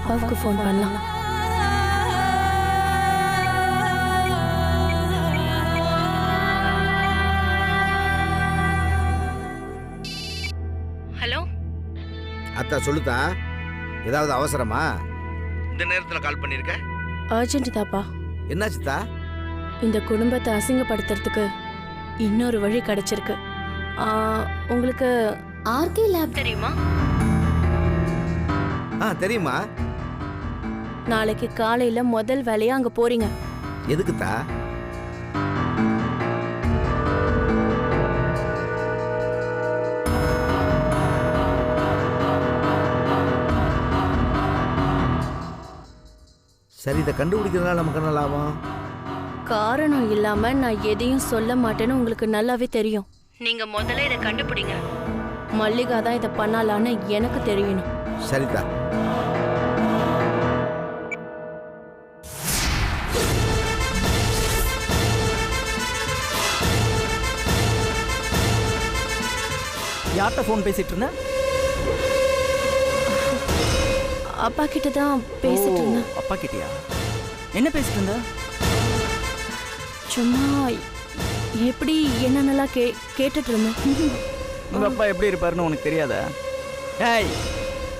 அப்பாவுக்கு ஃபோன் பண்ணலாம். ஹலோ அத்தா சொல்லுதா, ஏதாவது அவசரமா? இந்த நேரத்தில் கால் பண்ணிருக்க? அர்ஜென்ட் தாப்பா. என்னாச்சுதா? இந்த குடும்பத்தை அசிங்கப்படுத்துறதுக்கு இன்னொரு வழி கிடைச்சிருக்கு. உங்களுக்கு ஆர்கே லேப் தெரியுமா? தெரியுமா. நாளைக்கு காலையில முதல் வேலையா அங்க போறீங்க. எதுக்குதா? சரி, இதை கண்டுபிடிக்கிறதுனால நமக்கு என்ன லாபம்? காரணம் இல்லாம நான் எதையும் சொல்ல மாட்டேன்னு உங்களுக்கு நல்லாவே தெரியும். நீங்க முதல்ல இதை கண்டுபிடிங்க. மல்லிகா தான் இதை பண்ணலான்னு எனக்கு தெரியணும். சரிதா. யார்கிட்ட ஃபோன் பேசிட்டு இருந்த? அப்பா கிட்ட தான் பேசிட்டு இருந்தேன். அப்பா கிட்டயா? என்ன பேசிட்டு இருந்த? சும்மா எப்படி என்னென்னலாம் கேட்டுட்டு இருந்தேன். உங்க அப்பா எப்படி இருப்பாருன்னு உனக்கு தெரியாதா? ஏய்,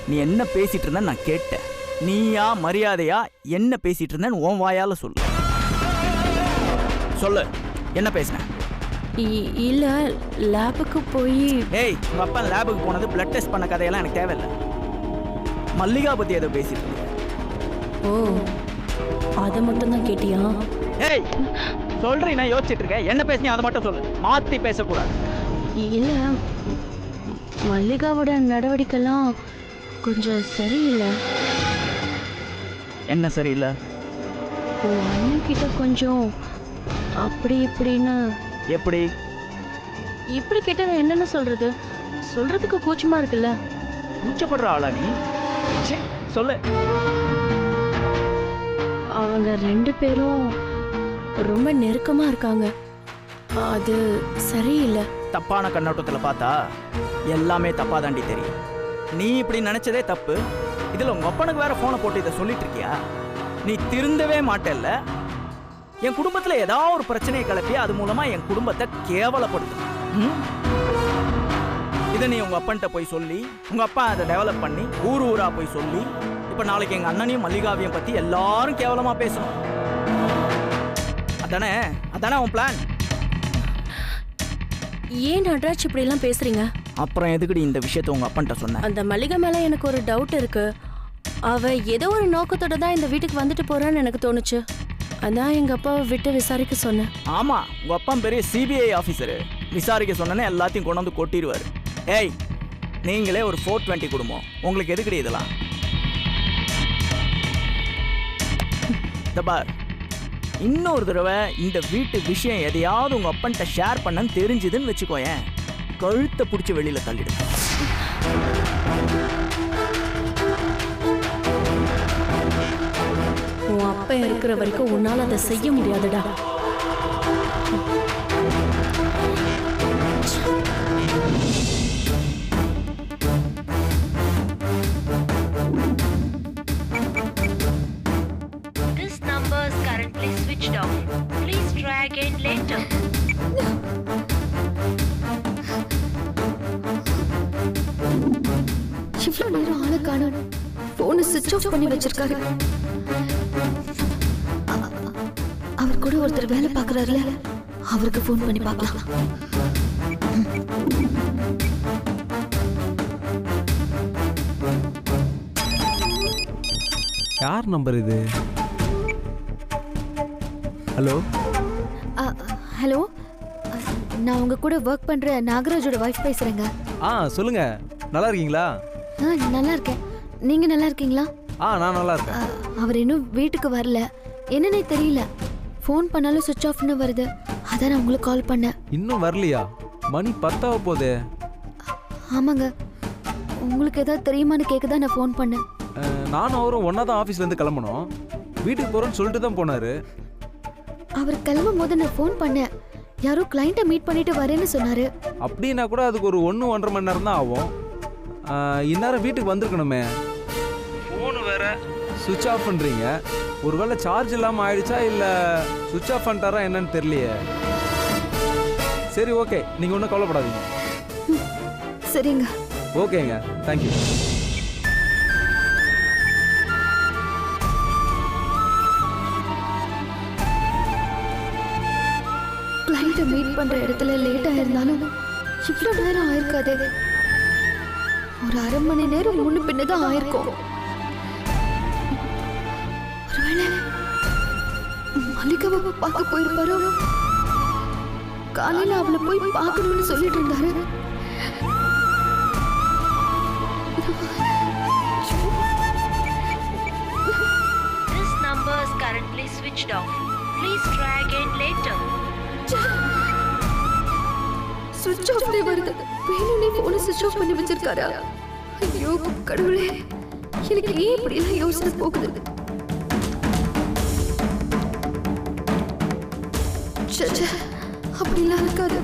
நீ என்ன பேசிட்டு இருந்த நான் கேட்டேன். நீயா மரியாதையா என்ன பேசிட்டு இருந்தேன்னு உன் வாயால சொல்லு. சொல்லு, என்ன பேசின? இல்ல, லேபுக்கு போய். ஏய், உங்க அப்பா லேபுக்கு போனது பிளட் டெஸ்ட் பண்ண கதையெல்லாம் எனக்கு தேவையில்லை. மல்லிகா பத்தி ஏதோ பேசிட்டு இருந்த. ஓ, அதை மட்டும் தான் கேட்டியா? ஏய், சொல்றேன், நான் யோசிச்சுட்டு இருக்கேன். என்ன பேசினா அதை மட்டும் சொல்லு, மாத்தி பேசக்கூடாது. இல்ல, மல்லிகாவோட நடவடிக்கைலாம் கொஞ்சம் சரியில்லை. என்ன சரியில்லை? உன் அண்ணன் கிட்ட கொஞ்சம் அப்படி இப்படின்னு. எப்படி? இப்படி கேட்டா என்னன்னு சொல்றது? சொல்றதுக்கு கூச்சமா இருக்குல்ல. கூச்சப்படுற ஆளா நீ? சொல்லு. அவங்க ரெண்டு பேரும் ரொம்ப நெருக்கமா இருக்காங்க. அது சரியில்லை. தப்பான கண்ணோட்டத்தில் பார்த்தா எல்லாமே தப்பா தாண்டி தெரியும். நீ இப்படி நினைச்சதே தப்பு. இதுல உங்க அப்பனுக்கு வேற போனை போட்டு இதை சொல்லிட்டு இருக்கியா? நீ திருந்தவே மாட்டேல்ல. என் குடும்பத்துல ஏதாவது ஒரு பிரச்சனையை கிளப்பி அது மூலமா என் குடும்பத்தை கேவலப்படுத்து. இதை நீ உங்க அப்பன்கிட்ட போய் சொல்லி உங்க அப்பா அதை டெவலப் பண்ணி ஊர் ஊரா போய் சொல்லி இப்ப நாளைக்கு எங்க அண்ணனையும் மல்லிகாவையும் பத்தி எல்லாரும் கேவலமா பேசணும். அதானே அதானே உன் பிளான்? ஏன் நட்ராஜ் இப்படி எல்லாம் பேசுறீங்க? அப்புறம் எதுக்குடி இந்த விஷயத்தை உங்க அப்பன்ட்ட சொன்ன? அந்த மல்லிகை மேல எனக்கு ஒரு டவுட் இருக்கு. அவ ஏதோ ஒரு நோக்கத்தோட தான் இந்த வீட்டுக்கு வந்துட்டு போறான்னு எனக்கு தோணுச்சு. அதான் எங்க அப்பாவை விட்டு விசாரிக்க சொன்னேன். ஆமா, உங்க அப்பா பெரிய சிபிஐ ஆபீசரு. விசாரிக்க சொன்னே எல்லாத்தையும் கொண்டு வந்து கொட்டிடுவாரு. ஏய், நீங்களே ஒரு 420 குடும்பம், உங்களுக்கு எதுக்குடி இதெல்லாம்? பார், இன்னொரு தடவை இந்த வீட்டு விஷயம் எதையாவது உங்க அப்பன்ட்ட ஷேர் பண்ணன்னு தெரிஞ்சுதுன்னு வச்சுக்கோயேன், கழுத்தை பிடிச்சி வெளியில தள்ளிடு. உன் அப்பா இருக்கிற வரைக்கும் உன்னால அதை செய்ய முடியாதுடா. This number is currently switched off. Please try again later. இவ்வளவு நேரம் ஆளை காணோம். போனை சுவிட்ச் ஆஃப் பண்ணி வச்சிருக்காரு. அவர் கூட ஒருத்தர் வேலை பார்க்கறாருல, அவருக்கு போன் பண்ணி பார்க்கலாம். யார் நம்பர் இது? ஹலோ ஹலோ, நான் உங்க கூட ஒர்க் பண்ற நாகராஜோட வைஃப் பேசுறேங்க. சொல்லுங்க, நல்லா இருக்கீங்களா? நல்லா இருக்கேன். நீங்க நல்லா இருக்கீங்களா? நான் நல்லா இருக்கேன். அவர் இன்னும் வீட்டுக்கு வரல, என்னன்னே தெரியல. ஃபோன் பண்ணாலும் சுவிட்ச் ஆஃப்னு வருது. அதான் நான் உங்களுக்கு கால் பண்ணேன். இன்னும் வரலையா? மணி 10 போகுது. ஆமாங்க, உங்களுக்கு ஏதாவது தெரியுமான்னு கேட்க தான் நான் ஃபோன் பண்ணேன். நானும் அவரும் ஒன்றா தான் ஆஃபீஸ்லேருந்து கிளம்பணும். வீட்டுக்கு போகிறோன்னு சொல்லிட்டு தான் போனார். அவர் கிளம்பும் போது நான் ஃபோன் பண்ணேன். யாரோ கிளைண்ட்டை மீட் பண்ணிட்டு வரேன்னு சொன்னார். அப்படின்னா கூட அதுக்கு ஒரு 1-1.5 மணி நேரம் தான் ஆகும். இந்நேரம் வீட்டுக்கு வந்திருக்கணுமே. ஃபோனு வேற சுவிட்ச் ஆஃப் பண்ணுறீங்க. ஒருவேளை சார்ஜ் இல்லாமல் ஆயிடுச்சா இல்லை சுவிட்ச் ஆஃப் பண்ணிட்டாரா என்னன்னு தெரியலையே. சரி ஓகே, நீங்கள் ஒன்றும் கவலைப்படாதீங்க. சரிங்க. ஓகேங்க, தேங்க்யூ. கிளைண்ட்டை மீட் பண்ற இடத்துல லேட் ஆயிருந்தாலும் இவ்வளோ நேரம் ஆயிருக்காது. ஒரு அரை மணி நேரம் முன்ன பின்னதான் ஆயிருக்கும். ஒருவேளை மல்லிகாவை பார்க்க போயிருப்பாரோ? காலையில அவளை போய் பார்க்கணும்னு சொல்லிட்டு இருந்தாரு. This number is currently switched off. Please try again later. சுவிட்ச் ஆஃப் வருது. வேணும்னே போனை சுவிட்ச் ஆஃப் பண்ணி வச்சிருக்காரா? ஐயோ கடவுளே, எனக்கு ஏன் இப்படி எல்லாம் யோசனை போகுது? அப்படிலாம் இருக்காது.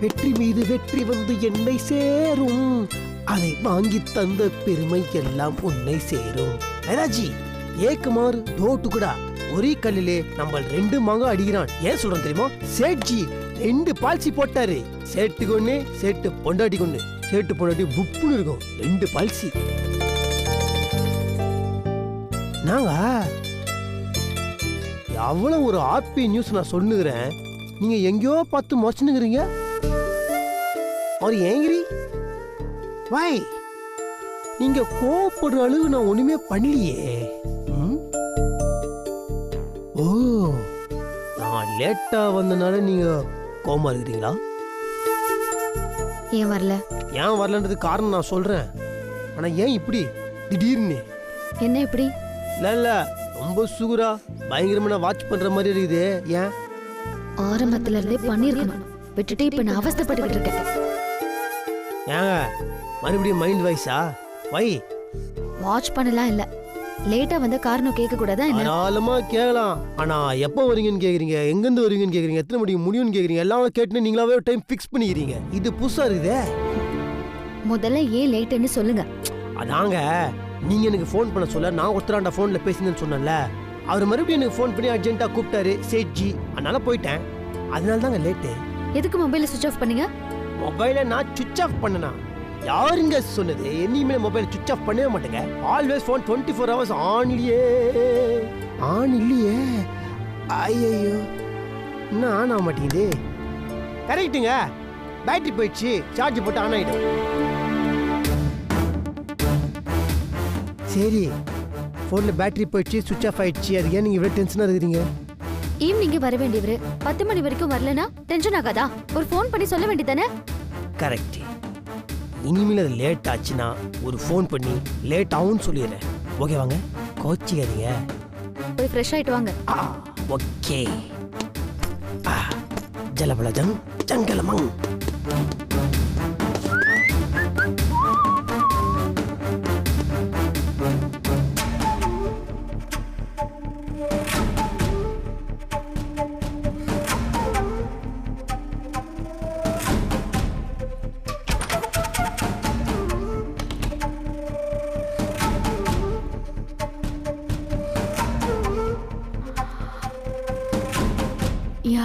வெற்றி மீது வெற்றி வந்து என்னை சேரும், அதை வாங்கி தந்த பெருமை எல்லாம் உன்னை சேரும். ராஜி ஏக்குமாறு தோட்டுக்குடா ஒரே கல்லிலே நம்ம 2 மாங்காய் அடிக்கிறான். ஏன் சொல்றேன் தெரியுமா? சேட்ஜி 2 பால்சி போட்டாரு. சேட்டு கொண்டு சேட்டு பொண்டாட்டி கொண்டு. சேட்டு பொண்டாட்டி புப்புன்னு இருக்கும். 2 பால்சி. நாங்க அவ்வளவு ஒரு ஹாப்பி நியூஸ் நான் சொன்னுகிறேன். நீங்க எங்கேயோ பார்த்து மொச்சுனுங்கிறீங்க. और ஏங்கிரி வாய் நீங்க கோபப்படுற அளவு நான் ஒண்ணுமே பண்ணலையே. ஓ, நான் லேட்டா வந்தனால நீங்க கோபமா இருக்கிறீங்களா? ஏன் வரல? ஏன் வரலன்றது காரணம் நான் சொல்றேன். ஆனா ஏன் இப்படி திடீர்னு? என்ன இப்படி? இல்ல ரொம்ப சுகுரா பயங்கரமா வாட்ச் பண்ற மாதிரி இருக்குது. ஏன்? ஆரம்பத்துல இருந்தே பண்ணிருக்கணும், விட்டுட்டு இப்ப நான் அவஸ்தைப்பட்டுக்கிட்டு இருக்கேன். ஏங்க மறுபடியும் மைண்ட் வாய்ஸா? வை வாட்ச் பண்ணலாம் இல்ல, லேட்டா வந்த காரணம் கேட்க கூடாதா என்ன? தாராளமா கேட்கலாம். ஆனா எப்போ வரீங்கன்னு கேக்குறீங்க, எங்கிருந்து வரீங்கன்னு கேக்குறீங்க, எத்தனை மணிக்கு முடியும்னு கேக்குறீங்க. எல்லாம் கேட்டு நீங்களாவே டைம் ஃபிக்ஸ் பண்ணிக்கிறீங்க. இது புதுசா இருக்குதே. முதல்ல ஏன் லேட்டுன்னு சொல்லுங்க. அதாங்க நீங்க எனக்கு ஃபோன் பண்ண சொல்ல நான் ஒருத்தராண்ட ஃபோன்ல பேசினேன்னு சொன்னேன்ல, அவர் மறுபடியும் எனக்கு ஃபோன் பண்ணி அர்ஜென்ட்டா கூப்பிட்டாரு சேட்ஜி, அதனால போயிட்டேன். அதனால தாங்க லேட்டு. எதுக்கு மொபைலை சுவிட்ச் ஆஃப் பண்ணீங்க? மொபைலை நான் சுவிட்ச் ஆஃப் பண்ணனா? யாருங்க சொன்னது? என்னையுமே மொபைல் சுவிட்ச் ஆஃப் பண்ணவே மாட்டேங்க. ஆல்வேஸ் ஃபோன் 24 hours ஆன் இல்லையே. ஐயோ இன்னும் ஆன் ஆக மாட்டேங்குது. கரெக்டுங்க, பேட்டரி போயிடுச்சு. சார்ஜ் போட்டு ஆன் ஆகிடும். சரி, ஃபோனில் பேட்டரி போயிடுச்சு, சுவிட்ச் ஆஃப் ஆயிடுச்சு. அது ஏன் நீங்கள் இவ்வளோ டென்ஷனாக இருக்கிறீங்க? ஈவினிங் வர வேண்டியவரு 10 மணி வரைக்கும் வரலனா டென்ஷன் ஆகாதா? ஒரு ஃபோன் பண்ணி சொல்ல வேண்டியதானே? கரெக்ட். இனிமேல் அது லேட் ஆச்சுன்னா ஒரு ஃபோன் பண்ணி லேட் ஆகும்னு சொல்லிடுறேன். ஓகே வாங்க, கோச்சிக்காதீங்க. போய் ஃப்ரெஷ் ஆயிட்டு வாங்க. ஓகே. ஜலபலஜம் ஜங்கலமங்.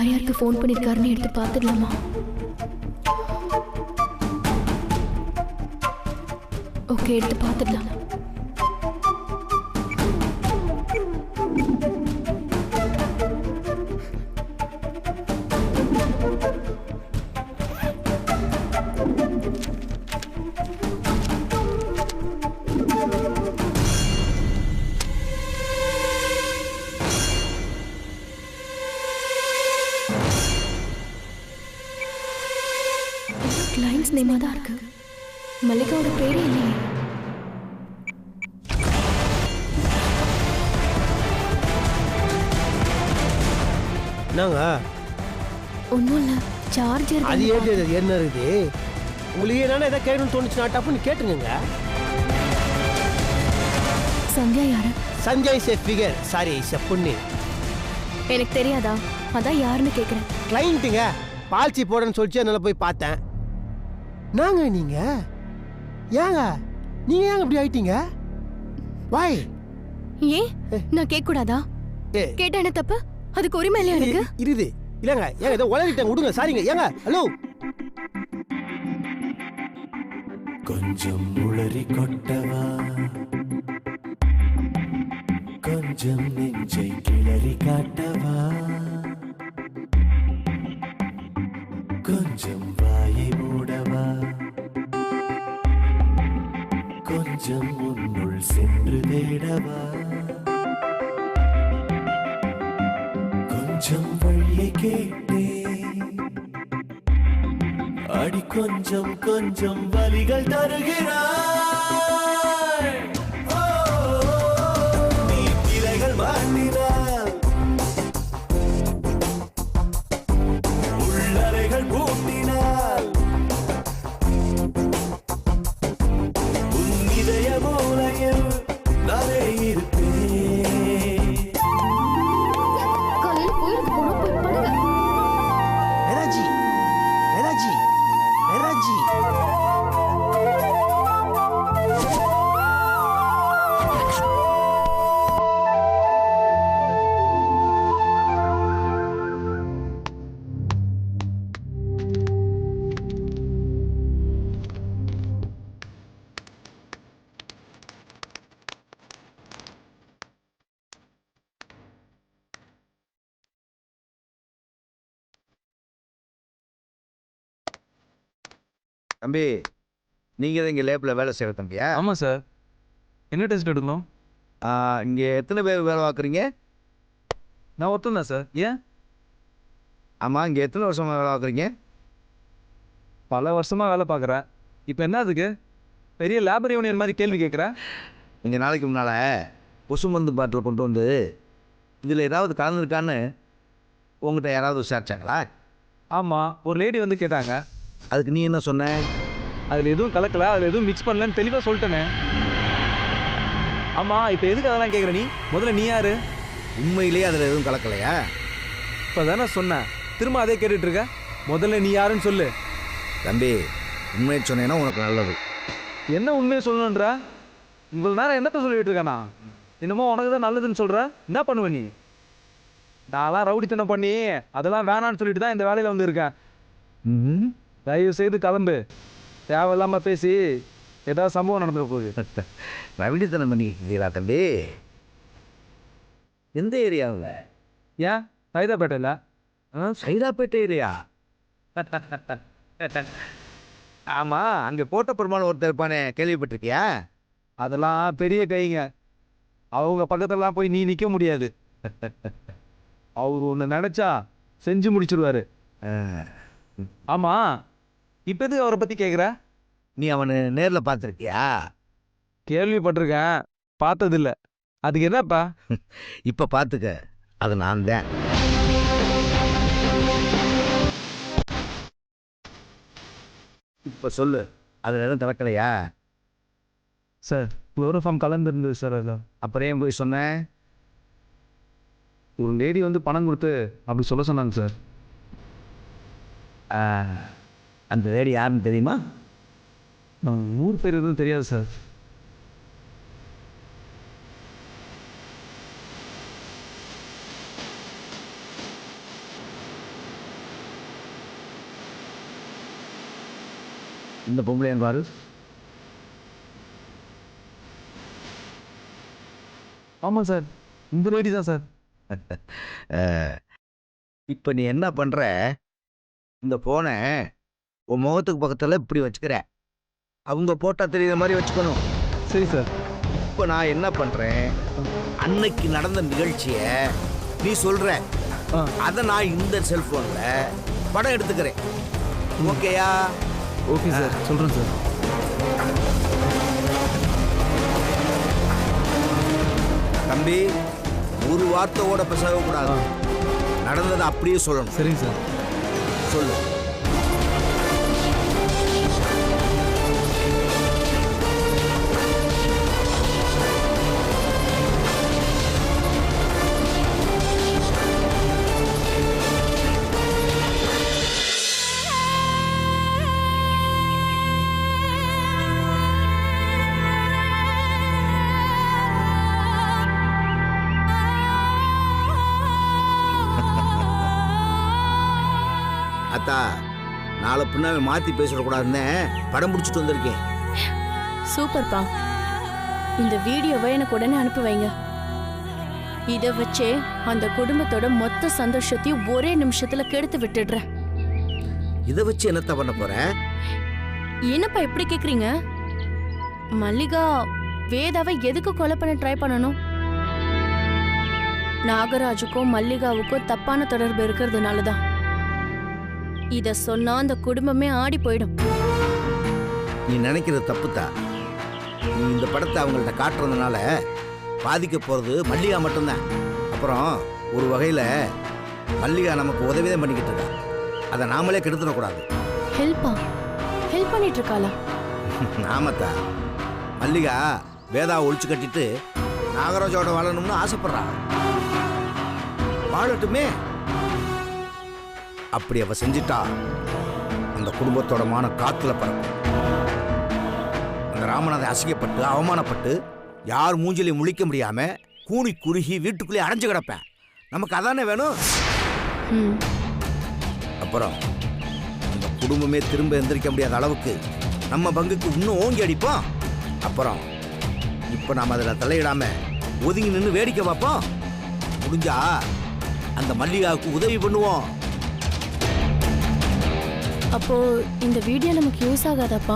யாருக்கு ஃபோன் பண்ணிருக்காருன்னு எடுத்து பார்த்துடலாமா? ஓகே, எடுத்து பார்த்துடலாம். கிளைண்ட்ஸ் நேமா தான் இருக்கு. மல்லிகாவோட பேரே இல்லையே. என்னங்க ஒன்றும் இல்லை, சார்ஜர். அது ஏற்று என்ன இருக்குது உங்களுக்கு என்னென்ன எதாவது கேட்கணும்னு தோணுச்சுன்னா டப்புன்னு கேட்டுருங்க. சந்தியா யாரு? Sanjay is a figure, sorry is a பொண்ணு. எனக்கு தெரியாதா, அதான் யாருன்னு கேட்குறேன். கிளைண்ட்டுங்க பால்ச்சி போடன்னு சொல்லிச்சு, அதனால போய் பார்த்தேன். நாங்க நீங்க ஏங்க நீங்க ஏங்க இப்படி ஆயிட்டீங்க? வாய் ஏன் நான் கேட்க கூடாதா? ஏ கேட்டா என்ன தப்பு? அதுக்கு உரிமை இல்லையா எனக்கு? இருது இல்லங்க, ஏங்க ஏதோ உளறிட்டேன், விடுங்க, சாரிங்க. ஏங்க ஹலோ, கொஞ்சம் உளறி கொட்டவா, கொஞ்சம் நெஞ்சை கிளறி காட்டவா, கொஞ்சம் வாயை மூடவா, கொஞ்சம் உன்னுள் சென்று தேடவா, கொஞ்சம் வழியை கேட்டே, அடி கொஞ்சம் கொஞ்சம் வலிகள் தருகிறாய். ஓ, நீ திரைகள் மாட்டினாய், உள்ளறைகள் பூட்டினாய், உன் இதய மூலையில் நானே இருப்பேன். காலையில் கோயிலுக்கு போனோம், போய் படுங்க. Energy energy energy. தம்பி, நீங்கள் தான் இங்கே லேபில் வேலை செய்கிற தம்பியா? ஆமாம் சார். என்ன டெஸ்ட் எடுக்கணும்? இங்கே எத்தனை பேர் வேலை பார்க்குறீங்க? நான் ஒருத்தன் தான் சார். ஏன்? ஆமாம், இங்கே எத்தனை வருஷமாக வேலை பார்க்குறீங்க? பல வருஷமாக வேலை பார்க்குறேன். இப்போ என்ன அதுக்கு பெரிய லேபர் யூனியன் மாதிரி கேள்வி கேட்குறேன்? கொஞ்ச நாளைக்கு முன்னால் கொசு மருந்து பாட்டில் கொண்டு வந்து இதில் ஏதாவது கலந்துருக்கான்னு உங்கள்கிட்ட யாராவது விசாரிச்சாங்களா? ஆமாம், ஒரு லேடி வந்து கேட்டாங்க. அதுக்கு நீ என்ன சொன்ன? அதில் எதுவும் கலக்கலை, அதில் எதுவும் மிக்ஸ் பண்ணலன்னு தெளிவாக சொல்லிட்டேனே. ஆமாம், இப்போ எதுக்கு அதெல்லாம் கேட்குற நீ? முதல்ல நீ யார்? உண்மையிலேயே அதில் எதுவும் கலக்கலையா? இப்போ தானே சொன்னேன், திரும்ப அதே கேட்டுட்ருக்க. முதல்ல நீ யாருன்னு சொல்லு. தம்பி, உண்மையை சொன்னேன்னா உனக்கு நல்லது. என்ன உண்மையை சொல்லணுன்றா? இவ்வளோ நேரம் என்னத்தை சொல்லிட்டு இருக்கானா? இன்னமும் உனக்கு தான் நல்லதுன்னு சொல்கிற. என்ன பண்ணுவ நீ? நான்லாம் ரவுடித்தனம் பண்ணி அதெல்லாம் வேணான்னு சொல்லிட்டு தான் இந்த வேலையில் வந்து இருக்கேன். தயவு செய்து கிளம்பு. தேவையில்லாமல் பேசி ஏதாவது சம்பவம் நடந்துட போகுது. ரவிடித்தனம் பண்ணிக்கிறீங்களா தம்பி? எந்த ஏரியாவில்? ஏன் சைதாப்பேட்டையில்? சைதாப்பேட்டை ஏரியா? ஆமாம், அங்கே கோட்டை பெருமாள் ஒருத்தர் இருப்பானே, கேள்விப்பட்டிருக்கியா? அதெல்லாம் பெரிய கைங்க. அவங்க பக்கத்துலலாம் போய் நீ நிற்க முடியாது. அவர் ஒன்று நினச்சா செஞ்சு முடிச்சிருவாரு. ஆமாம், இப்போ எதுக்கு அவரை பற்றி கேட்குற? நீ அவனை நேரில் பார்த்துருக்கியா? கேள்விப்பட்டிருக்கேன், பார்த்ததில்ல. அதுக்கு என்னப்பா? இப்போ பார்த்துக்க, அது நான் தான். இப்போ சொல்லு, அதில் எதுவும் திறக்கலையா? சார், குளோரோஃபார்ம் கலந்துருந்தது சார். அதான். அப்புறம் ஏன் போய் சொன்னேன்? ஒரு லேடி வந்து பணம் கொடுத்து அப்படி சொல்ல சொன்னாங்க சார். அந்த லேடி யாருன்னு தெரியுமா? ஊர் பேர் எதுவும் தெரியாது சார். இந்த பொம்பளையன் பாரு. ஆமாம் சார், இந்த லேடி தான் சார். இப்போ நீ என்ன பண்ணுற, இந்த ஃபோனை உன் முகத்துக்கு பக்கத்தில் இப்படி வச்சுக்கிற, அவங்க போட்டால் தெரியுற மாதிரி வச்சுக்கணும். சரி சார். இப்போ நான் என்ன பண்ணுறேன், அன்னைக்கு நடந்த நிகழ்ச்சியை நீ சொல்கிற, அதை நான் இந்த செல்ஃபோனில் படம் எடுத்துக்கிறேன். ஓகேயா? ஓகே சார், சொல்கிறேன் சார். தம்பி, ஒரு வார்த்தையோட பேசக்கூடாது, நடந்ததை அப்படியே சொல்லணும். சரிங்க சார். சொல்லு. அத்தா, நாளை பின்னாவே மாற்றி பேசிடக்கூடாதுன்னு படம் பிடிச்சிட்டு வந்திருக்கேன். சூப்பர்ப்பா. இந்த வீடியோவை எனக்கு உடனே அனுப்பி வைங்க. இதை வச்சே அந்த குடும்பத்தோட மொத்த சந்தோஷத்தையும் ஒரே நிமிஷத்துல கெடுத்து விட்டுடுறேன். இதை வச்சு என்னத்த பண்ண போற? என்னப்பா எப்படி கேக்குறீங்க? மல்லிகா வேதாவை எதுக்கு கொலை பண்ண ட்ரை பண்ணணும்? நாகராஜுக்கும் மல்லிகாவுக்கும் தப்பான தொடர்பு இருக்கிறதுனாலதான். இத சொன்னா அந்த குடும்பமே ஆடி போயிடும். நீ நினைக்கிறது தப்புத்தான். நீ இந்த படத்தை அவங்கள்ட்ட காட்டுறதுனால பாதிக்க போகிறது மல்லிகா மட்டும்தான். அப்புறம் ஒரு வகையில் மல்லிகா நமக்கு உதவிதான் பண்ணிக்கிட்டு இருக்கா. அதை நாமளே கெடுத்துடக்கூடாது. ஹெல்ப் பண்ணிட்டு இருக்காளா? ஆமாத்தா, மல்லிகா வேதாவை ஒழிச்சு கட்டிட்டு நாகராஜோட வாழணும்னு ஆசைப்படுறா. வாழட்டுமே. அப்படி அவ செஞ்சிட்டா அந்த குடும்பத்தோட மான காத்துல பறக்கும். அந்த ராமநாதன் அசிங்கப்பட்டு அவமானப்பட்டு யார் மூஞ்சிலையும் முழிக்க முடியாம கூனி குறுகி வீட்டுக்குள்ளே அடைஞ்சு கிடப்பேன். நமக்கு அதானே வேணும். அப்புறம் அந்த குடும்பமே திரும்ப எந்திரிக்க முடியாத அளவுக்கு நம்ம பங்குக்கு இன்னும் ஓங்கி அடிப்போம். அப்புறம் இப்போ நாம் அதில் தலையிடாம ஒதுங்கி நின்று வேடிக்கை பார்ப்போம். முடிஞ்சா அந்த மல்லிகாவுக்கு உதவி பண்ணுவோம். அப்போ இந்த வீடியோ நமக்கு யூஸ் ஆகாதாப்பா?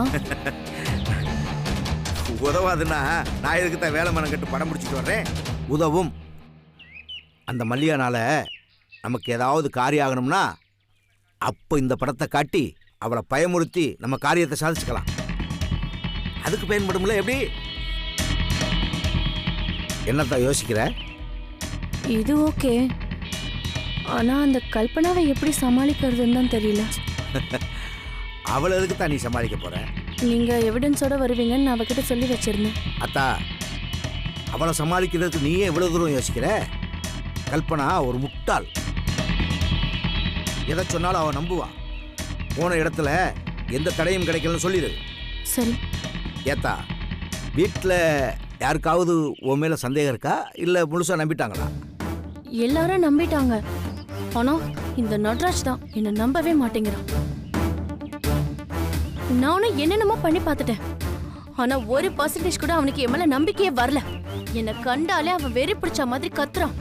உதவாதுன்னா நான் எதுக்கு தான் வேலை மனம் கட்டு படம் பிடிச்சிட்டு வர்றேன்? உதவும். அந்த மல்லிகானால நமக்கு ஏதாவது காரியம் ஆகணும்னா அப்போ இந்த படத்தை காட்டி அவளை பயமுறுத்தி நம்ம காரியத்தை சாதிச்சுக்கலாம். அதுக்கு பயன்படும்ல. எப்படி? என்னத்தான் யோசிக்கிற? இது ஓகே, ஆனா அந்த கல்பனாவை எப்படி சமாளிக்கிறதுன்னு தான் தெரியல. அவளை எதுக்கு தான் நீ சமாளிக்க போற? நீங்க எவிடன்ஸோட வருவீங்கன்னு நான் அவகிட்ட சொல்லி வச்சிருந்தேன். அத்தா, அவளை சமாளிக்கிறதுக்கு நீயே இவ்வளவு தூரம் யோசிக்கிற? கல்பனா ஒரு முட்டாள். எதை சொன்னாலும் அவன் நம்புவான். போன இடத்துல எந்த தடையும் கிடைக்கலன்னு சொல்லிடு. சரி. ஏத்தா, வீட்டில் யாருக்காவது உன் மேல சந்தேகம் இருக்கா, இல்லை முழுசா நம்பிட்டாங்களா? எல்லாரும் நம்பிட்டாங்க. ஆனா இந்த நட்ராஜ் தான் என்ன நம்பவே மாட்டேங்கிறான். நானும் என்னென்னமோ பண்ணி பார்த்துட்டேன். ஆனா 1% கூட அவனுக்கு என் மேல நம்பிக்கையே வரல. என்னை கண்டாலே அவன் வெறி பிடிச்ச மாதிரி கத்துறான்.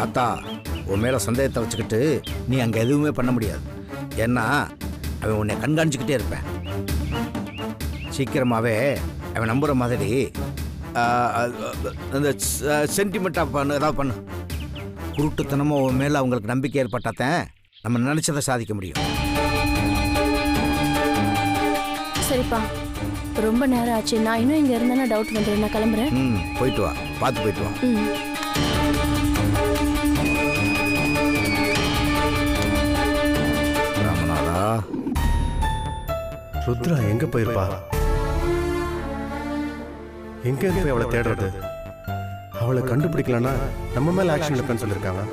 அத்தா, உன் மேல சந்தேகத்தை வச்சுக்கிட்டு நீ அங்க எதுவுமே பண்ண முடியாது. ஏன்னா அவன் உன்னை கண்காணிச்சுக்கிட்டே இருப்பேன். சீக்கிரமாவே அவன் நம்புற மாதிரி அந்த சென்டிமெண்ட்டாக பண்ணு, ஏதாவது பண்ணு. குருட்டுத்தனமாக உன் மேலே அவங்களுக்கு நம்பிக்கை ஏற்பட்டாதான் நம்ம நினச்சதை சாதிக்க முடியும். சரிப்பா, ரொம்ப நேரம் ஆச்சு. நான் இன்னும் இங்கே இருந்தேன்னா டவுட் வந்துடும். நான் கிளம்புறேன். போயிட்டு வா, பார்த்து போயிட்டு வா. ராமநாதா, ருத்ரா எங்க போயிருப்பா? எங்க போய் அவளை தேடுறது? அவளை கண்டுபிடிக்கலன்னா நம்ம மேல ஆக்ஷன் எடுப்பேன்னு சொல்லியிருக்காங்க.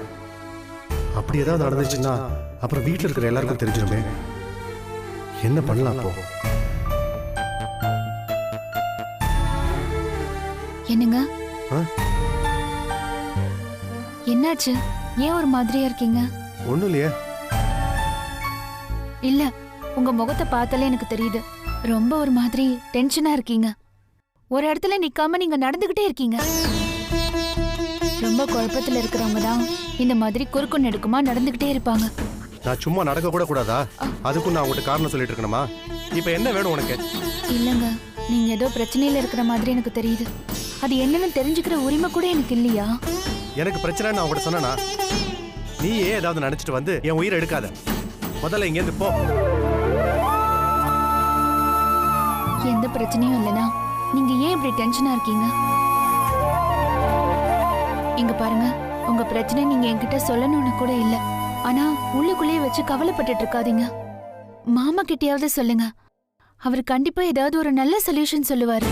அப்படி ஏதாவது நடந்துச்சுன்னா அப்புறம் வீட்டில் இருக்கிற எல்லாருக்கும் தெரிஞ்சிருமே. என்ன பண்ணலாம் அப்போ? என்னங்க, என்னாச்சு? ஏன் ஒரு மாதிரியா இருக்கீங்க? ஒண்ணும் இல்லையே. இல்ல, உங்க முகத்தை பார்த்தாலே எனக்கு தெரியுது. ரொம்ப ஒரு மாதிரி டென்ஷனா இருக்கீங்க. ஒரு இடத்துல நிக்காம நீங்க நடந்துகிட்டே இருக்கீங்க. ரொம்ப குழப்பத்துல இருக்கிறவங்க தான் இந்த மாதிரி குறுக்கு நெடுக்குமா நடந்துகிட்டே இருப்பாங்க. நான் சும்மா நடக்க கூட கூடாதா? அதுக்கும் நான் உங்ககிட்ட காரணம் சொல்லிட்டு இருக்கணுமா? இப்போ என்ன வேணும் உனக்கு? இல்லங்க, நீங்க ஏதோ பிரச்சனையில இருக்கிற மாதிரி எனக்கு தெரியுது. அது என்னன்னு தெரிஞ்சுக்கிற உரிமை கூட எனக்கு இல்லையா? எனக்கு பிரச்சனை நான் உங்ககிட்ட சொன்னா நீ ஏதாவது நினைச்சிட்டு வந்து என் உயிரை எடுக்காத. முதல்ல இங்கேருந்து போ. எந்த பிரச்சனையும் இல்லைனா நீங்க ஏன் இப்படி டென்ஷனா இருக்கீங்க? இங்க பாருங்க, உங்க பிரச்சனை நீங்க என்கிட்ட சொல்லணும்னு கூட இல்ல. ஆனா உள்ளுக்குள்ளேயே வச்சு கவலைப்பட்டுட்டு இருக்காதீங்க. மாமா கிட்டயாவது சொல்லுங்க. அவர் கண்டிப்பா ஏதாவது ஒரு நல்ல சொல்யூஷன் சொல்லுவாரு.